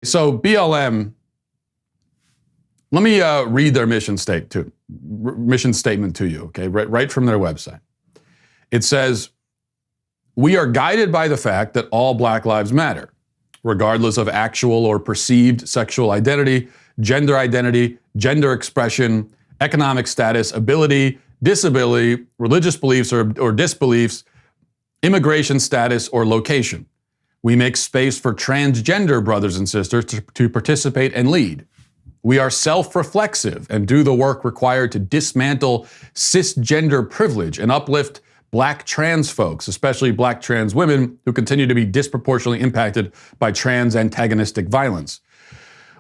So BLM, let me read their mission statement to you, okay, right from their website. It says, "We are guided by the fact that all Black lives matter, regardless of actual or perceived sexual identity, gender expression, economic status, ability, disability, religious beliefs or disbeliefs, immigration status, or location. We make space for transgender brothers and sisters to participate and lead. We are self-reflexive and do the work required to dismantle cisgender privilege and uplift Black trans folks, especially Black trans women who continue to be disproportionately impacted by trans antagonistic violence.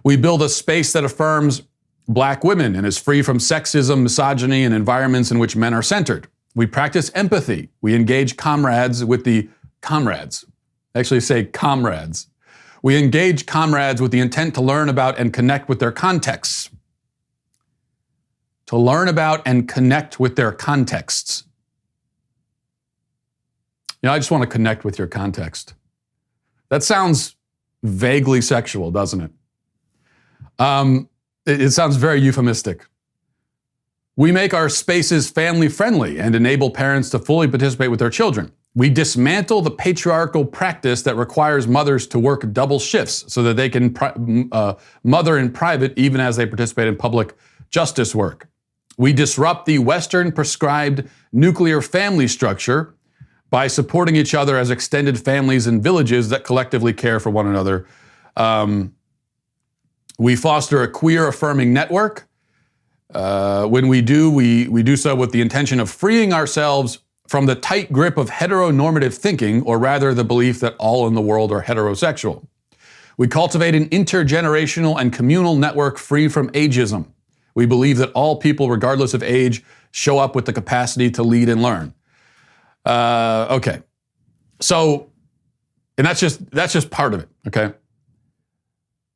We build a space that affirms Black women and is free from sexism, misogyny, and environments in which men are centered. We practice empathy. We engage comrades with the comrades. Actually say comrades. We engage comrades with the intent to learn about and connect with their contexts. To learn about and connect with their contexts. You know, I just want to connect with your context. That sounds vaguely sexual, doesn't it? It sounds very euphemistic. We make our spaces family-friendly and enable parents to fully participate with their children. We dismantle the patriarchal practice that requires mothers to work double shifts so that they can mother in private even as they participate in public justice work. We disrupt the Western prescribed nuclear family structure by supporting each other as extended families and villages that collectively care for one another. We foster a queer affirming network. When we do so with the intention of freeing ourselves from the tight grip of heteronormative thinking, or rather the belief that all in the world are heterosexual. We cultivate an intergenerational and communal network free from ageism. We believe that all people, regardless of age, show up with the capacity to lead and learn. Okay. So, and that's just part of it, okay?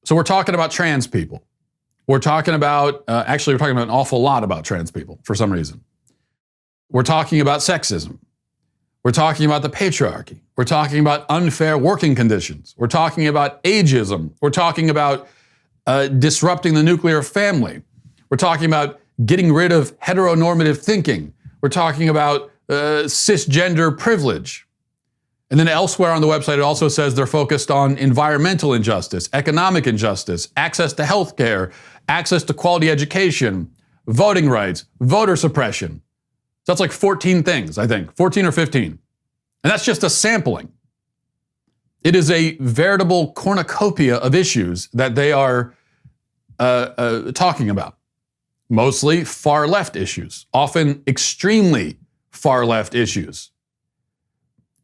So we're talking about trans people. We're talking about, actually we're talking about an awful lot about trans people for some reason. We're talking about sexism. We're talking about the patriarchy. We're talking about unfair working conditions. We're talking about ageism. We're talking about disrupting the nuclear family. We're talking about getting rid of heteronormative thinking. We're talking about cisgender privilege. And then elsewhere on the website, it also says they're focused on environmental injustice, economic injustice, access to healthcare, access to quality education, voting rights, voter suppression. So that's like 14 things, I think, 14 or 15. And that's just a sampling. It is a veritable cornucopia of issues that they are talking about. Mostly far left issues, often extremely far left issues.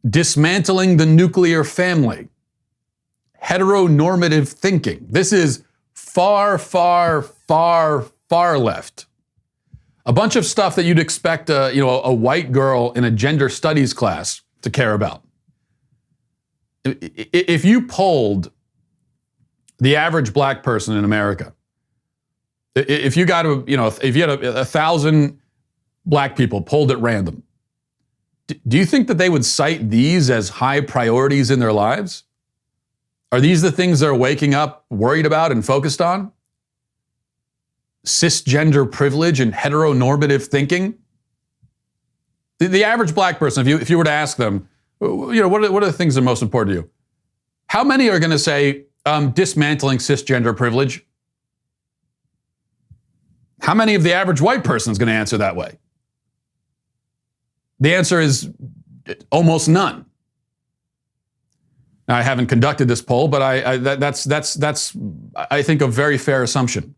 Dismantling the nuclear family, heteronormative thinking. This is far, far, far, far left. A bunch of stuff that you'd expect a white girl in a gender studies class to care about. If you polled the average Black person in America, if you got if you had 1,000 Black people polled at random, do you think that they would cite these as high priorities in their lives? Are these the things they're waking up worried about and focused on? Cisgender privilege and heteronormative thinking? The average Black person, if you were to ask them, what are the things that are most important to you? How many are going to say dismantling cisgender privilege? How many of the average white person is going to answer that way? The answer is almost none. Now, I haven't conducted this poll, but that's I think a very fair assumption.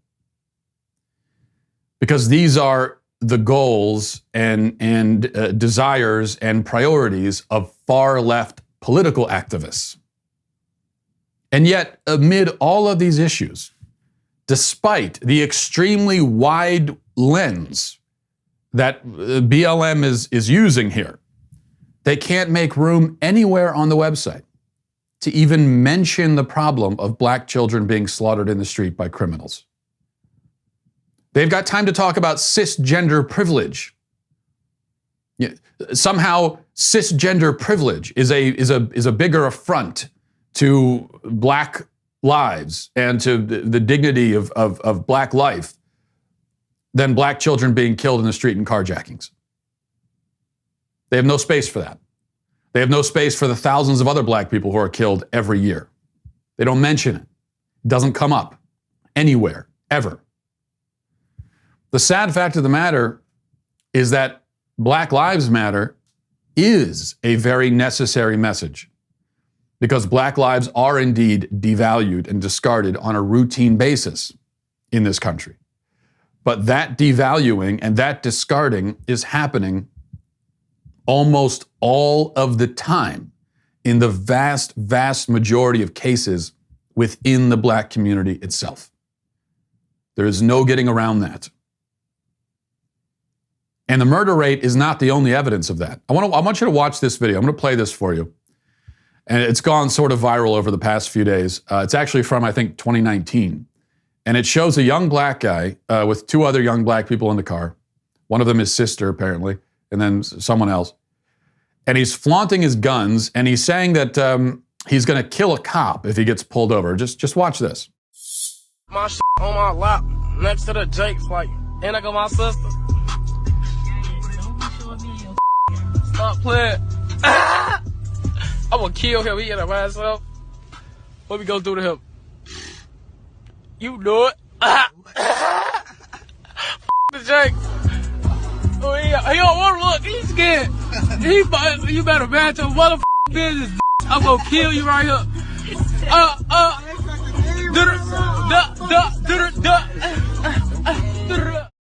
Because these are the goals and desires and priorities of far left political activists. And yet, amid all of these issues, despite the extremely wide lens that BLM is using here, they can't make room anywhere on the website to even mention the problem of Black children being slaughtered in the street by criminals. They've got time to talk about cisgender privilege. Somehow, cisgender privilege is a bigger affront to Black lives and to the dignity of black life than black children being killed in the street in carjackings. They have no space for that. They have no space for the thousands of other black people who are killed every year. They don't mention it. It doesn't come up anywhere, ever. The sad fact of the matter is that Black Lives Matter is a very necessary message because black lives are indeed devalued and discarded on a routine basis in this country. But that devaluing and that discarding is happening almost all of the time in the vast, vast majority of cases within the black community itself. There is no getting around that. And the murder rate is not the only evidence of that. I want you to watch this video. I'm going to play this for you. And it's gone sort of viral over the past few days. It's actually from, I think, 2019. And it shows a young black guy with two other young black people in the car. One of them his sister, apparently, and then someone else. And he's flaunting his guns, and he's saying that he's going to kill a cop if he gets pulled over. Just watch this. My shit on my lap, next to the Jake's, like, and I got my sister. Stop playing. I'm gonna kill him. He in a myself. What we gonna do to him? You know it. The Jake. Oh, he don't want to look. He's scared. You better match your motherfucking business. I'm gonna kill you right here.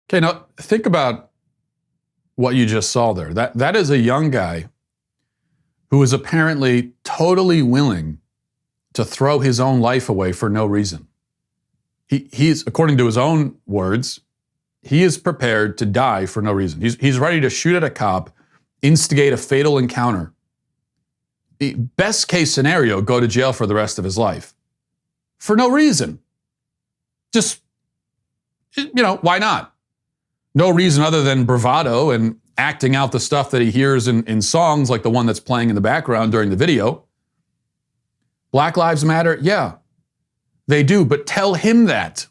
Okay, now think about what you just saw there. That is a young guy who is apparently totally willing to throw his own life away for no reason. He's, according to his own words, he is prepared to die for no reason. He's ready to shoot at a cop, instigate a fatal encounter. Best case scenario, go to jail for the rest of his life. For no reason. Just, why not? No reason other than bravado and acting out the stuff that he hears in songs like the one that's playing in the background during the video. Black Lives Matter, yeah, they do, but tell him that.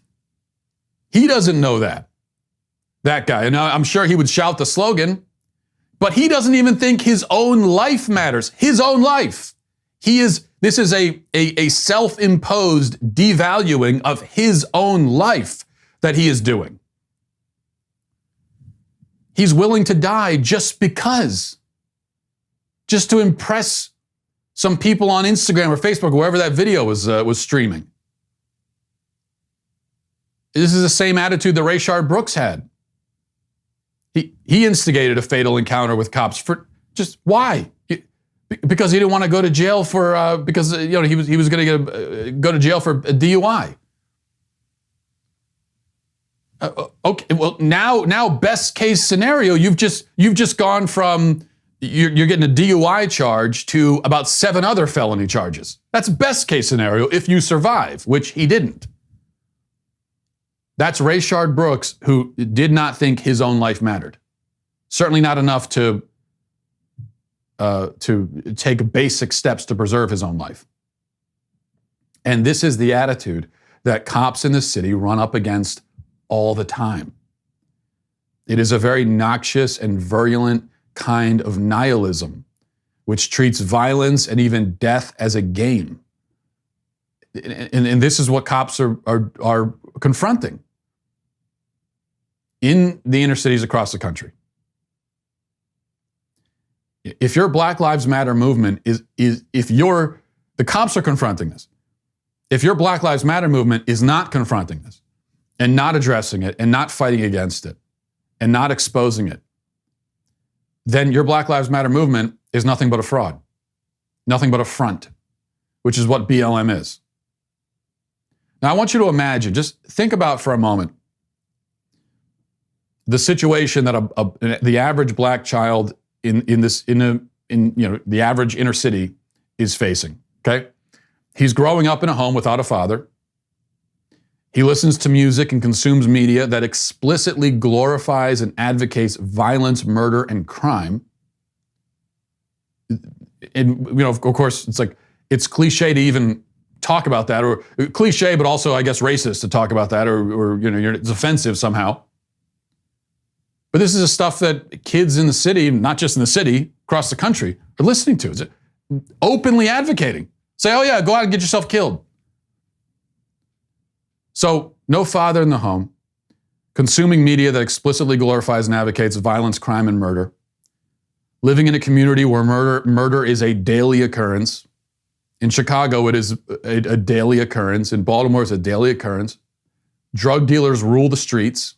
He doesn't know that guy. And I'm sure he would shout the slogan, but he doesn't even think his own life matters. His own life. This is a self-imposed devaluing of his own life that he is doing. He's willing to die just because. Just to impress some people on Instagram or Facebook, or wherever that video was streaming. This is the same attitude that Rayshard Brooks had. He instigated a fatal encounter with cops for just why? Because he didn't want to go to jail for because he was going to go to jail for a DUI. Okay, well now best case scenario, you've just gone from you're getting a DUI charge to about 7 other felony charges. That's best case scenario if you survive, which he didn't. That's Rayshard Brooks, who did not think his own life mattered. Certainly not enough to take basic steps to preserve his own life. And this is the attitude that cops in the city run up against all the time. It is a very noxious and virulent kind of nihilism, which treats violence and even death as a game. And this is what cops are confronting in the inner cities across the country. If your Black Lives Matter movement the cops are confronting this. If your Black Lives Matter movement is not confronting this and not addressing it and not fighting against it and not exposing it, then your Black Lives Matter movement is nothing but a fraud, nothing but a front, which is what BLM is. Now, I want you to imagine, just think about for a moment, the situation that the average black child in the average inner city is facing, okay? He's growing up in a home without a father. He listens to music and consumes media that explicitly glorifies and advocates violence, murder, and crime. And, of course, it's cliche to even talk about that, or cliche, but also I guess racist to talk about that, or it's offensive somehow. But this is the stuff that kids in the city, not just in the city, across the country, are listening to. Is it openly advocating? Say, oh yeah, go out and get yourself killed. So, no father in the home, consuming media that explicitly glorifies and advocates violence, crime, and murder, living in a community where murder is a daily occurrence. In Chicago, it is a daily occurrence. In Baltimore, it's a daily occurrence. Drug dealers rule the streets.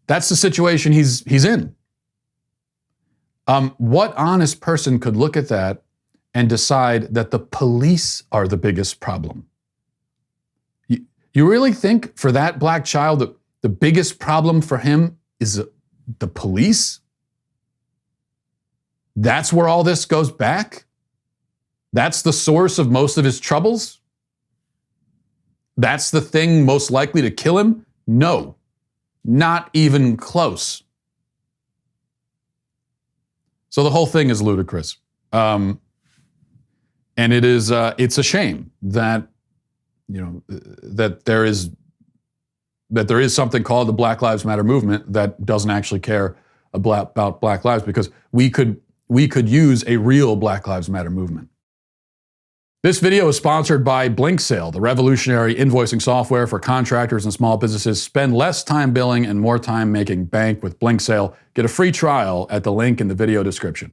That's the situation he's in. What honest person could look at that and decide that the police are the biggest problem? You really think for that black child that the biggest problem for him is the police? That's where all this goes back? That's the source of most of his troubles? That's the thing most likely to kill him? No, not even close. So the whole thing is ludicrous. And it's a shame that, that there is something called the Black Lives Matter movement that doesn't actually care about Black lives, because we could use a real Black Lives Matter movement. This video is sponsored by BlinkSale, the revolutionary invoicing software for contractors and small businesses. Spend less time billing and more time making bank with BlinkSale. Get a free trial at the link in the video description.